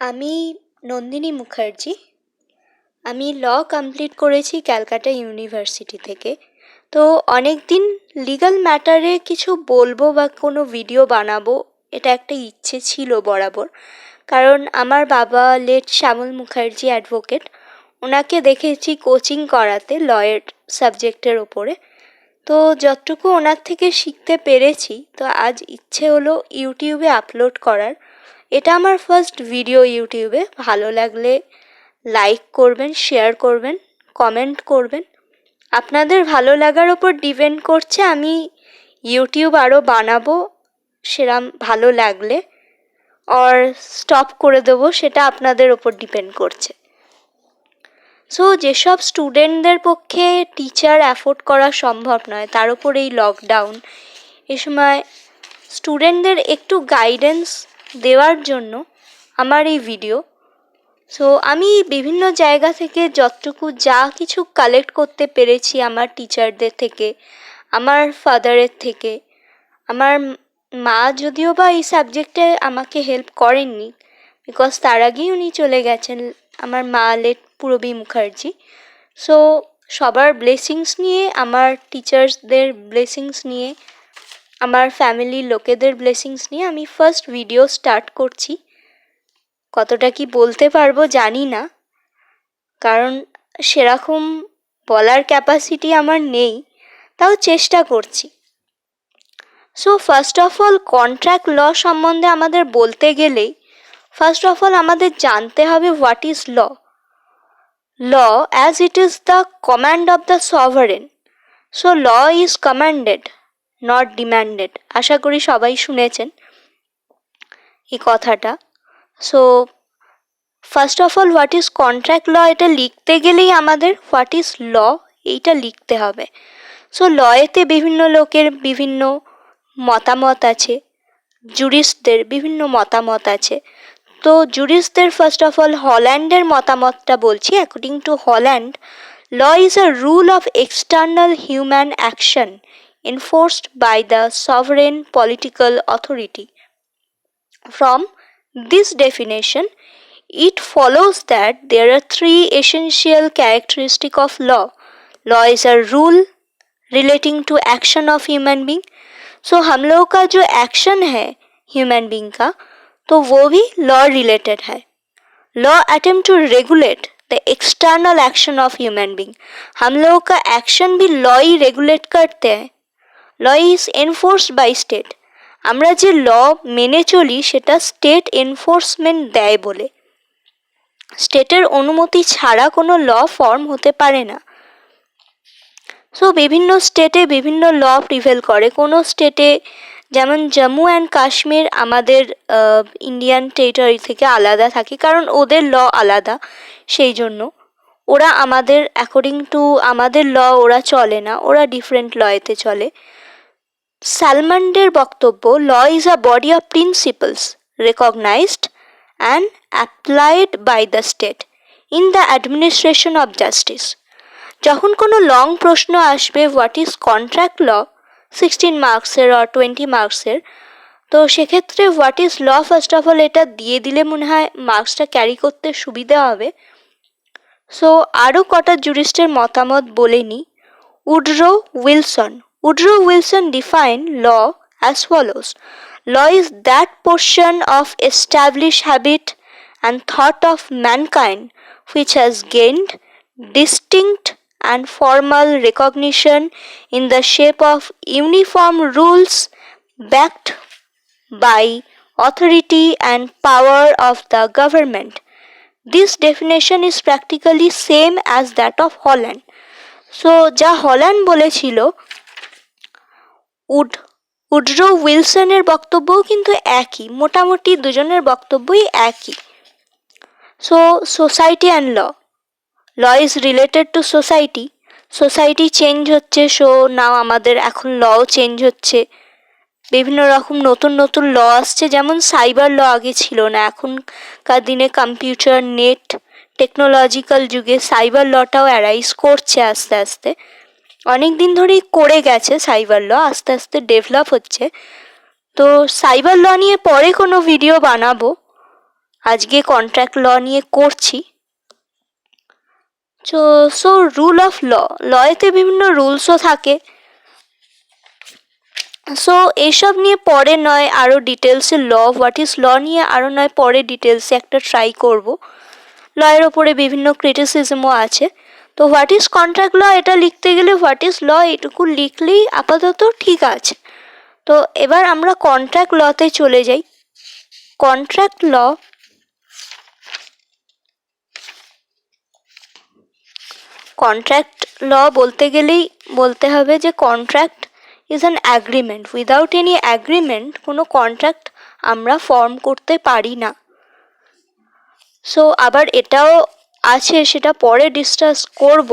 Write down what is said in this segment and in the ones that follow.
আমি নন্দিনী মুখার্জি। আমি ল কমপ্লিট করেছি ক্যালকাটা ইউনিভার্সিটি থেকে। তো অনেক দিন লিগ্যাল ম্যাটারে কিছু বলবো বা কোনো ভিডিও বানাবো, এটা একটা ইচ্ছে ছিল বরাবর। কারণ আমার বাবা লেট শ্যামল মুখার্জি অ্যাডভোকেট, ওনাকে দেখেছি কোচিং করাতে লয়ের সাবজেক্টের ওপরে। তো যতটুকু ওনার থেকে শিখতে পেরেছি, তো আজ ইচ্ছে হলো ইউটিউবে আপলোড করার। এটা আমার ফার্স্ট ভিডিও ইউটিউবে। ভালো লাগলে লাইক করবেন, শেয়ার করবেন, কমেন্ট করবেন। আপনাদের ভালো লাগার ওপর ডিপেন্ড করছে আমি ইউটিউব আরও বানাবো সেরম ভালো লাগলে, আর স্টপ করে দেবো সেটা আপনাদের ওপর ডিপেন্ড করছে। সো যেসব স্টুডেন্টদের পক্ষে টিচার অ্যাফোর্ড করা সম্ভব নয়, তার উপর এই লকডাউন, এ সময় স্টুডেন্টদের একটু গাইডেন্স দেওয়ার জন্য আমার এই ভিডিও। সো আমি বিভিন্ন জায়গা থেকে যতটুকু যা কিছু কালেক্ট করতে পেরেছি, আমার টিচারদের থেকে, আমার ফাদারের থেকে। আমার মা যদিও বা এই সাবজেক্টে আমাকে হেল্প করেননি, বিকজ তার আগেই উনি চলে গেছেন, আমার মা লেট পূরবী মুখার্জি। সো সবার ব্লেসিংস নিয়ে, আমার টিচার্সদের ব্লেসিংস নিয়ে, আমার ফ্যামিলির লোকেদের ব্লেসিংস নিয়ে আমি ফার্স্ট ভিডিও স্টার্ট করছি। কতটা কি বলতে পারবো জানি না, কারণ সেরকম বলার ক্যাপাসিটি আমার নেই, তাও চেষ্টা করছি। So first of all contract law সম্বন্ধে আমাদের বলতে গেলেই ফার্স্ট অফ অল আমাদের জানতে হবে what is law. Law as it is the command of the sovereign. So law is commanded, not demanded. আশা করি সবাই শুনেছেন এই কথাটা। So first of all what is contract law, এটা লিখতে গেলেই আমাদের হোয়াট ইজ ল এইটা লিখতে হবে। সো লয়েতে বিভিন্ন লোকের বিভিন্ন মতামত আছে, জুরিস্টদের বিভিন্ন মতামত আছে। তো জুরিস্টদের ফার্স্ট অফ অল হল্যান্ডের মতামতটা বলছি। According to Holland, law is a rule of external human action enforced by the sovereign political authority. From this definition, it follows that there are three essential characteristics of law. Law is a rule relating to action of human being. So हम लोगों का जो action है human being का, तो वो भी law related है। Law attempt to regulate the external action of human being. हम लोगों का एक्शन भी लॉ ही रेगुलेट करते हैं। Law is enforced by state. আমরা যে ল মেনে চলি সেটা স্টেট এনফোর্সমেন্ট দেয় বলে। স্টেটের অনুমতি ছাড়া কোনো ল ফর্ম হতে পারে না। সো বিভিন্ন স্টেটে বিভিন্ন ল প্রিভেল করে। কোনো স্টেটে, যেমন জম্মু অ্যান্ড কাশ্মীর আমাদের ইন্ডিয়ান টেরিটরি থেকে আলাদা থাকে, কারণ ওদের ল আলাদা, সেই জন্য ওরা আমাদের অ্যাকর্ডিং টু আমাদের ল ওরা চলে না, ওরা ডিফারেন্ট লয়েতে চলে। সালমান্ডের বক্তব্য, law is a body of principles recognized and applied by the state in the administration of justice. যখন কোনো লং প্রশ্ন আসবে হোয়াট ইজ কন্ট্রাক্ট ল, 16 মার্কসের আর 20 মার্কসের, তো সেক্ষেত্রে what is law first of all এটা দিয়ে দিলে মনে হয় মার্কসটা ক্যারি করতে সুবিধা হবে। সো আরও কটা জুরিস্টের মতামত বলে নিই। Woodrow Wilson defined law as follows. Law is that portion of established habit and thought of mankind which has gained distinct and formal recognition in the shape of uniform rules backed by authority and power of the government. This definition is practically same as that of Holland. So যা Holland বলেছিল, Woodrow উইলসনের বক্তব্যও কিন্তু একই, মোটামুটি দুজনের বক্তব্যই একই। So society and law is related to society change হচ্ছে, সো নাও আমাদের এখন লও চেঞ্জ হচ্ছে। বিভিন্ন রকম নতুন নতুন ল আসছে, যেমন সাইবার ল আগে ছিল না, এখনকার দিনে কম্পিউটার, নেট, টেকনোলজিক্যাল যুগে সাইবার লটাও অ্যারাইজ করছে আস্তে আস্তে। অনেক দিন ধরেই করে গেছে সাইবার ল, আস্তে আস্তে ডেভেলপ হচ্ছে। তো সাইবার ল নিয়ে পরে কোনো ভিডিও বানাবো। আজকে কন্ট্রাক্ট ল নিয়ে করছি। সো রুল অফ লতে বিভিন্ন রুলসও থাকে। সো এইসব নিয়ে পরে নয় আরও ডিটেলসে হোয়াট ইজ নিয়ে আরও নয় পরে ডিটেলসে একটা ট্রাই করব। লয়ের ওপরে বিভিন্ন ক্রিটিসিজমও আছে। তো হোয়াট ইজ কন্ট্রাক্ট ল এটা লিখতে গেলে হোয়াট ইজ ল এটুকু লিখলেই আপাতত ঠিক আছে। তো এবার আমরা কন্ট্রাক্ট লতে চলে যাই। কন্ট্রাক্ট ল বলতে গেলেই বলতে হবে যে contract is an agreement. Without any agreement কোনো কন্ট্রাক্ট আমরা ফর্ম করতে পারি না। সো আবার এটাও আছে, সেটা পরে ডিসকাস করব,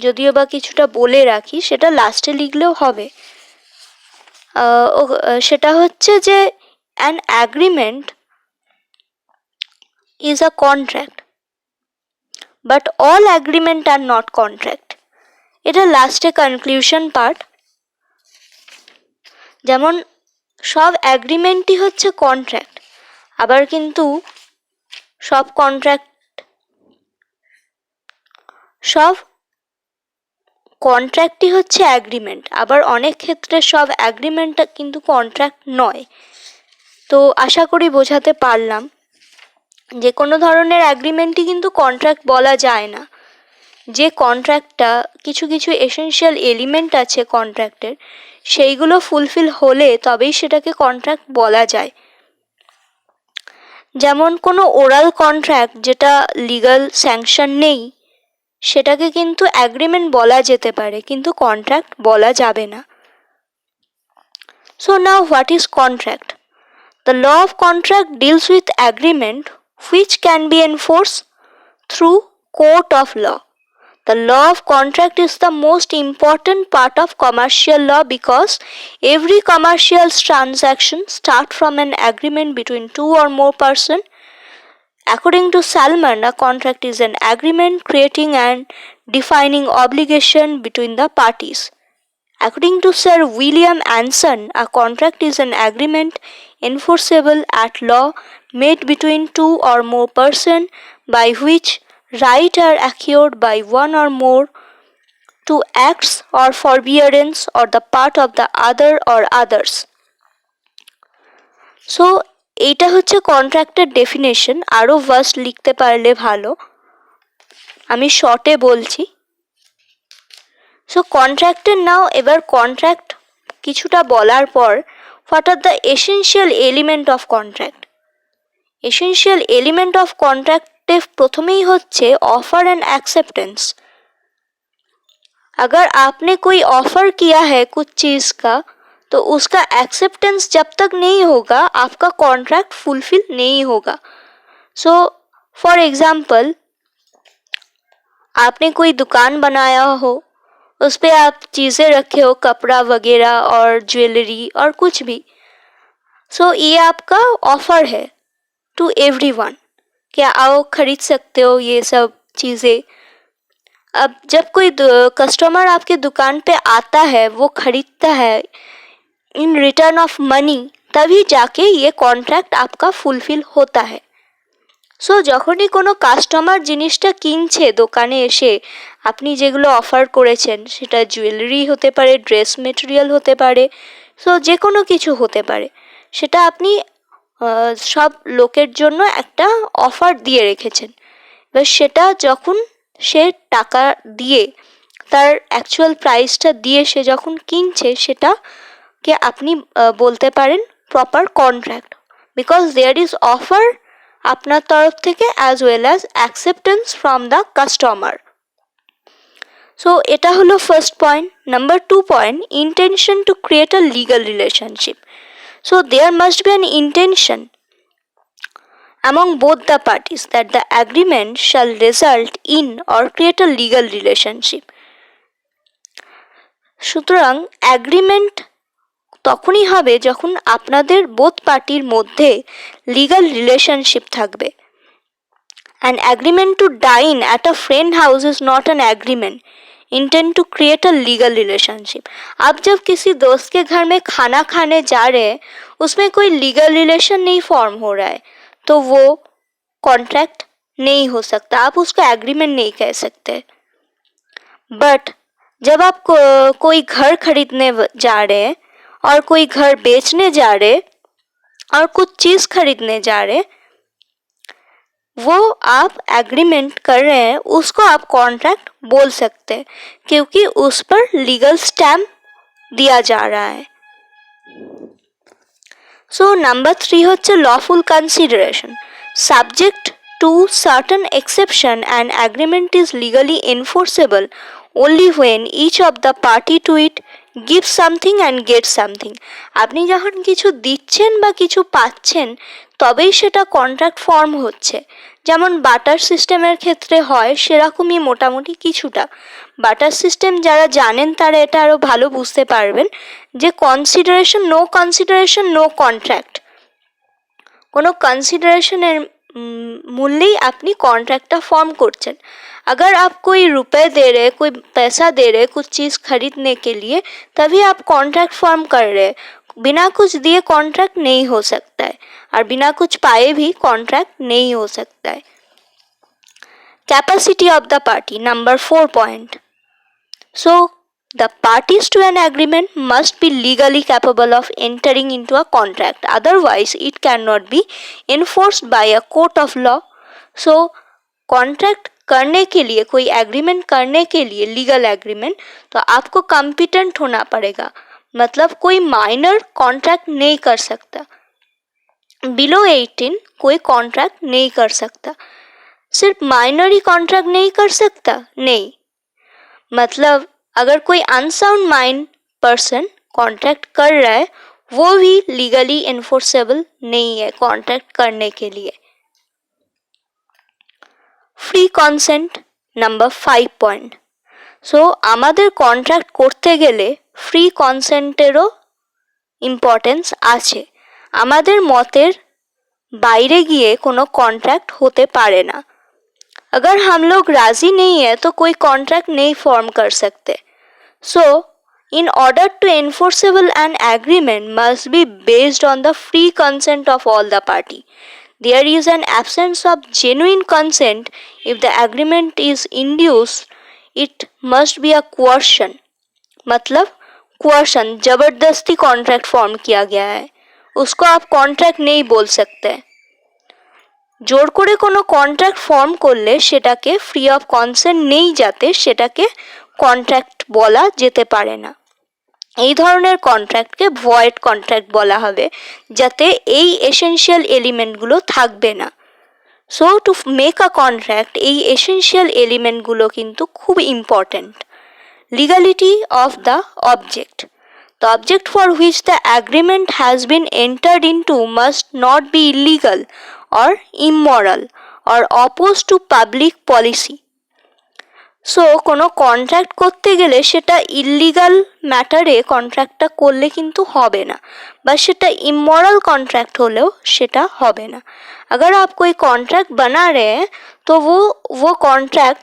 যদিও বা কিছুটা বলে রাখি, সেটা লাস্টে লিখলেও হবে। সেটা হচ্ছে যে an agreement is a contract but all agreement are not contract. এটা লাস্টে কনক্লুশন পার্ট। যেমন সব অ্যাগ্রিমেন্টই হচ্ছে কন্ট্রাক্ট, আবার কিন্তু সব কন্ট্রাক্টই হচ্ছে অ্যাগ্রিমেন্ট, আবার অনেক ক্ষেত্রে সব অ্যাগ্রিমেন্ট কিন্তু কন্ট্রাক্ট নয়। তো আশা করি বোঝাতে পারলাম যে কোনো ধরনের অ্যাগ্রিমেন্টই কিন্তু কন্ট্রাক্ট বলা যায় না। যে কন্ট্রাক্টটা কিছু কিছু এসেনশিয়াল এলিমেন্ট আছে কন্ট্রাক্টের, সেইগুলো ফুলফিল হলে তবেই সেটাকে কন্ট্রাক্ট বলা যায়। যেমন কোনো ওরাল কন্ট্রাক্ট যেটা লিগাল স্যাংশন নেই, সেটাকে কিন্তু অ্যাগ্রিমেন্ট বলা যেতে পারে, কিন্তু কন্ট্রাক্ট বলা যাবে না। So now what is contract? The law of contract deals with agreement which can be enforced through court of law. The law of contract is the most important part of commercial law because every commercial transaction starts from an agreement between two or more persons. According to Salman, a contract is an agreement creating and defining obligation between the parties. According to Sir William Anson, a contract is an agreement enforceable at law made between two or more persons by which rights are acquired by one or more to acts or forbearance on the part of the other or others. So এইটা হচ্ছে কন্ট্রাক্টের definition. আরও vast লিখতে পারলে ভালো, আমি শর্টে বলছি। So কন্ট্রাক্টের নাও এবার কন্ট্রাক্ট কিছুটা বলার পর what are the essential element of contract. Essential element of contract प्रथमेई होच्छे ऑफर एंड एक्सेप्टेंस। अगर आपने कोई ऑफर किया है कुछ चीज का, तो उसका एक्सेप्टेंस जब तक नहीं होगा आपका कॉन्ट्रैक्ट फुलफिल नहीं होगा। सो फॉर एग्जाम्पल, आपने कोई दुकान बनाया हो, उस पे आप चीज़ें रखे हो, कपड़ा वगैरह और ज्वेलरी और कुछ भी। सो ये आपका ऑफर है टू एवरीवन, क्या आओ खरीद सकते हो ये सब चीज़ें। अब जब कोई कस्टमर आपके दुकान पे आता है, वो खरीदता है इन रिटर्न ऑफ मनी, तभी जाके ये कॉन्ट्रैक्ट आपका फुलफिल होता है। সো যখনই কোনো কাস্টমার জিনিসটা কিনছে দোকানে এসে, আপনি যেগুলো অফার করেছেন সেটা জুয়েলারি হতে পারে, ড্রেস মেটেরিয়াল হতে পারে, সো যে কোনো কিছু হতে পারে, সেটা আপনি সব লোকের জন্য একটা অফার দিয়ে রেখেছেন। এবার সেটা যখন সে টাকা দিয়ে, তার অ্যাকচুয়াল প্রাইসটা দিয়ে সে যখন কিনছে, সেটাকে আপনি বলতে পারেন proper contract, because there is offer আপনার তরফ থেকে as well as acceptance from the customer. So এটা হলো first point. Number 2 point, intention to create a legal relationship. So there must be an intention among both the parties that the agreement shall result in or create a legal relationship. সুতরাং agreement তখনই হবে যখন আপনাদের both পার্টির মধ্যে legal relationship থাকবে। An agreement to dine at a friend house is not an agreement intent to create a legal relationship. आप जब किसी दोस्त के घर में खाना खाने जा रहे हैं, उसमें कोई लीगल रिलेशन नहीं फॉर्म हो रहा है, तो वो कॉन्ट्रैक्ट नहीं हो सकता, आप उसको एग्रीमेंट नहीं कह सकते। बट जब आप कोई घर खरीदने जा रहे हैं और कोई घर बेचने जा रहे और कुछ चीज खरीदने जा रहे, वो आप एग्रीमेंट कर रहे हैं, उसको आप कॉन्ट्रैक्ट बोल सकते हैं क्योंकि उस पर लीगल स्टैम्प दिया जा रहा है। सो नंबर 3 হচ্ছে lawful consideration. Subject to certain exception, an agreement is legally enforceable only when each of the party to it gives something and gets something. আপনি যখন কিছু দিচ্ছেন বা কিছু পাচ্ছেন তবেই সেটা কন্ট্রাক্ট ফর্ম হচ্ছে। যেমন বাটার সিস্টেমের ক্ষেত্রে হয় সেরকমই মোটামুটি কিছুটা। বাটার সিস্টেম যারা জানেন তারা এটা আরও ভালো বুঝতে পারবেন যে কনসিডারেশন, নো কন্ট্রাক্ট। কোনো কনসিডারেশনের मूल्य अपनी कॉन्ट्रैक्ट फॉर्म करছেন। अगर आप कोई रुपए दे रहे, कोई पैसा दे रहे कुछ चीज़ खरीदने के लिए, तभी आप कॉन्ट्रैक्ट फॉर्म कर रहे। बिना कुछ दिए कॉन्ट्रैक्ट नहीं हो सकता है और बिना कुछ पाए भी कॉन्ट्रैक्ट नहीं हो सकता है। Capacity of the party, number 4 point. So the parties to an agreement must be legally capable of entering into a contract, otherwise it cannot be enforced by a court of law. So contract करने के लिए, कोई agreement करने के लिए, legal agreement, तो आपको competent होना पड़ेगा। मतलब कोई माइनर कॉन्ट्रैक्ट नहीं कर सकता, बिलो 18 कोई कॉन्ट्रैक्ट नहीं कर सकता। सिर्फ माइनर ही कॉन्ट्रैक्ट नहीं कर सकता, नहीं, मतलब अगर कोई अनसाउंड माइंड पर्सन कॉन्ट्रैक्ट कर रहा है वो भी लीगली एनफोर्सेबल नहीं है कॉन्ट्रैक्ट करने के लिए। Free consent, number 5 point. So আমাদের কন্ট্রাক্ট করতে গেলে ফ্রি কনসেন্টেরও ইম্পর্টেন্স আছে। আমাদের মতের বাইরে গিয়ে কোনো কন্ট্রাক্ট হতে পারে না। अगर हम लोग राजी नहीं है तो कोई कॉन्ट्रैक्ट नहीं फॉर्म कर सकते। So, in order to enforceable an agreement must be based on the free consent of all the party. There is an absence of genuine consent if the agreement is induced. It must be a coercion. मतलब coercion, जबरदस्ती contract form किया गया है, उसको आप contract नहीं बोल सकते। জোর করে কোনো কন্ট্রাক্ট ফর্ম করলে সেটাকে ফ্রি অফ কনসেন্ট নেই যাতে সেটাকে কন্ট্রাক্ট বলা যেতে পারে না। এই ধরনের কন্ট্রাক্টকে ভয়েড কন্ট্রাক্ট বলা হবে যাতে এই এসেনশিয়াল এলিমেন্টগুলো থাকবে না। So to make a contract এই এসেনশিয়াল এলিমেন্টগুলো কিন্তু খুব important. Legality of the object, the object for which the agreement has been entered into must not be illegal or immoral or opposed to public policy. So কোনো contract করতে গেলে সেটা illegal ম্যাটারে কন্ট্রাক্টটা করলে কিন্তু হবে না, বা সেটা इमोरल कॉन्ट्रैक्ट হলেও সেটা হবে না। अगर आप कोई कॉन्ट्रैक्ट बना रहे हैं तो वो कॉन्ट्रैक्ट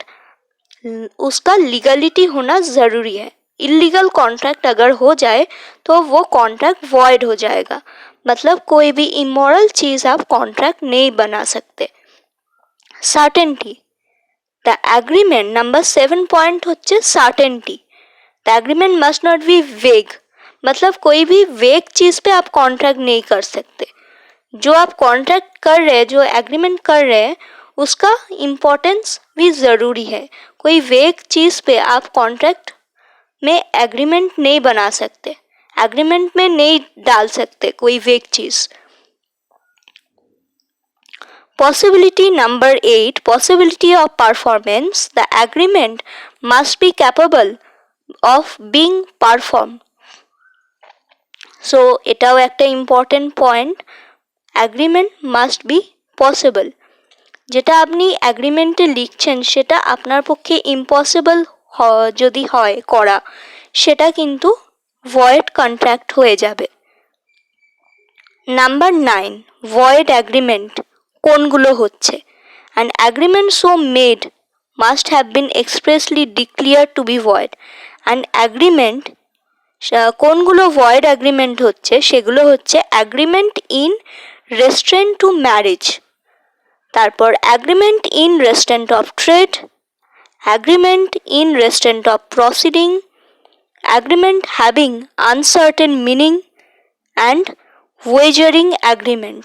उसका लीगलिटी होना ज़रूरी है। इलीगल कॉन्ट्रैक्ट अगर हो जाए तो वो कॉन्ट्रैक्ट वॉइड हो जाएगा। मतलब कोई भी इमोरल चीज़ आप कॉन्ट्रैक्ट नहीं बना सकते। Certainty, the agreement, number 7 point होच्छे certainty. The agreement must not be vague, मतलब कोई भी वेग चीज़ पे आप कॉन्ट्रैक्ट नहीं कर सकते। जो आप कॉन्ट्रैक्ट कर रहे हैं, जो एग्रीमेंट कर रहे हैं, उसका इम्पोर्टेंस भी ज़रूरी है। कोई वेग चीज़ पे आप कॉन्ट्रैक्ट में एग्रीमेंट नहीं बना सकते, एग्रीमेंट में नहीं डाल सकते कोई वेग चीज़। Possibility, number 8, possibility of performance, the agreement must be capable of being perform. So এটাও একটা important point, agreement must be possible. যেটা আপনি এগ্রিমেন্টে লিখছেন সেটা আপনার পক্ষে ইম্পসিবল যদি হয় করা, সেটা কিন্তু ভয়েড কন্ট্রাক্ট হয়ে যাবে। নাম্বার 9, ভয়েড এগ্রিমেন্ট কোনগুলো হচ্ছে? An agreement so made must have been expressly declare to be void. An agreement, কোনগুলো ভয়েড এগ্রিমেন্ট হচ্ছে সেগুলো হচ্ছে agreement in restraint to marriage, তারপর agreement in restraint of trade, agreement in restraint of proceeding, agreement having uncertain meaning and wagering agreement.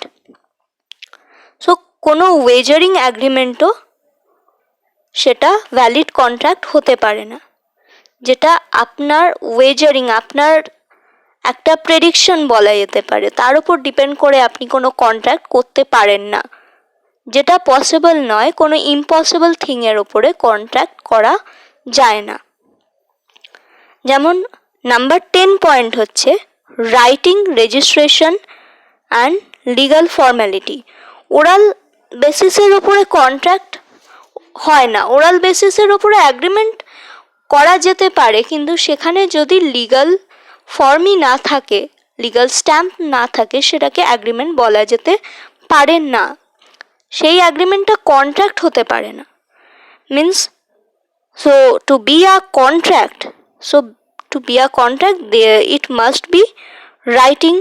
So কোনো wagering অ্যাগ্রিমেন্টও সেটা valid contract হতে পারে না, যেটা আপনার ওয়েজারিং, আপনার একটা প্রেডিকশন বলা যেতে পারে, তার উপর ডিপেন্ড করে আপনি কোনো কন্ট্রাক্ট করতে পারেন না। যেটা পসিবল নয়, কোনো ইম্পসিবল থিংয়ের ওপরে কন্ট্রাক্ট করা যায় না। যেমন নাম্বার 10 পয়েন্ট হচ্ছে writing, registration and legal formality. Oral বেসিসের ওপরে কন্ট্রাক্ট হয় না, ওরাল বেসিসের ওপরে অ্যাগ্রিমেন্ট করা যেতে পারে, কিন্তু সেখানে যদি লিগাল ফর্মই না থাকে, লিগাল স্ট্যাম্প না থাকে, সেটাকে অ্যাগ্রিমেন্ট বলা যেতে পারে না। সেই অ্যাগ্রিমেন্টটা কন্ট্রাক্ট হতে পারে না। Means so to be a contract, it must be writing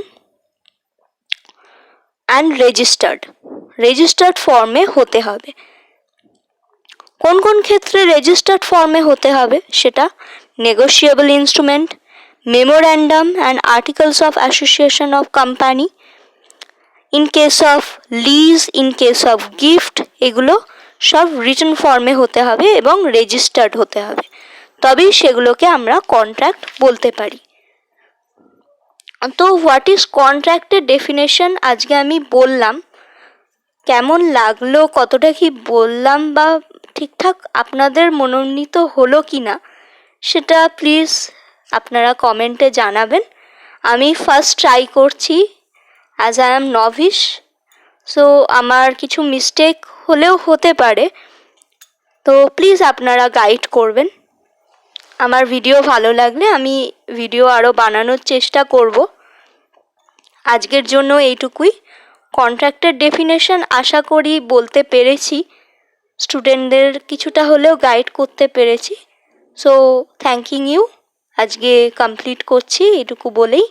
and registered ফর্মে হতে হবে। কোন কোন ক্ষেত্রে রেজিস্টার্ড ফর্মে হতে হবে সেটা negotiable instrument, memorandum and articles of association of company, in case of lease, in case of gift, এগুলো সব রিটেন ফর্মে হতে হবে এবং রেজিস্টার্ড হতে হবে, তবেই সেগুলোকে আমরা কন্ট্রাক্ট বলতে পারি। তো হোয়াট ইজ কন্ট্রাক্টের ডেফিনেশন আজকে আমি বললাম। কেমন লাগলো, কতটা কি বললাম বা ঠিকঠাক আপনাদের মনোনীত হলো কি না, সেটা প্লিজ আপনারা কমেন্টে জানাবেন। আমি ফার্স্ট ট্রাই করছি, as I am novice, so আমার কিছু মিস্টেক হলেও হতে পারে, তো প্লিজ আপনারা গাইড করবেন। আমার ভিডিও ভালো লাগলে আমি ভিডিও আরও বানানোর চেষ্টা করব। আজকের জন্য এইটুকুই। কন্ট্রাক্টের ডেফিনেশন আশা করি বলতে পেরেছি, স্টুডেন্টদের কিছুটা হলেও গাইড করতে পেরেছি। So thanking you. আজকে কমপ্লিট করছি এটুকু বলেই।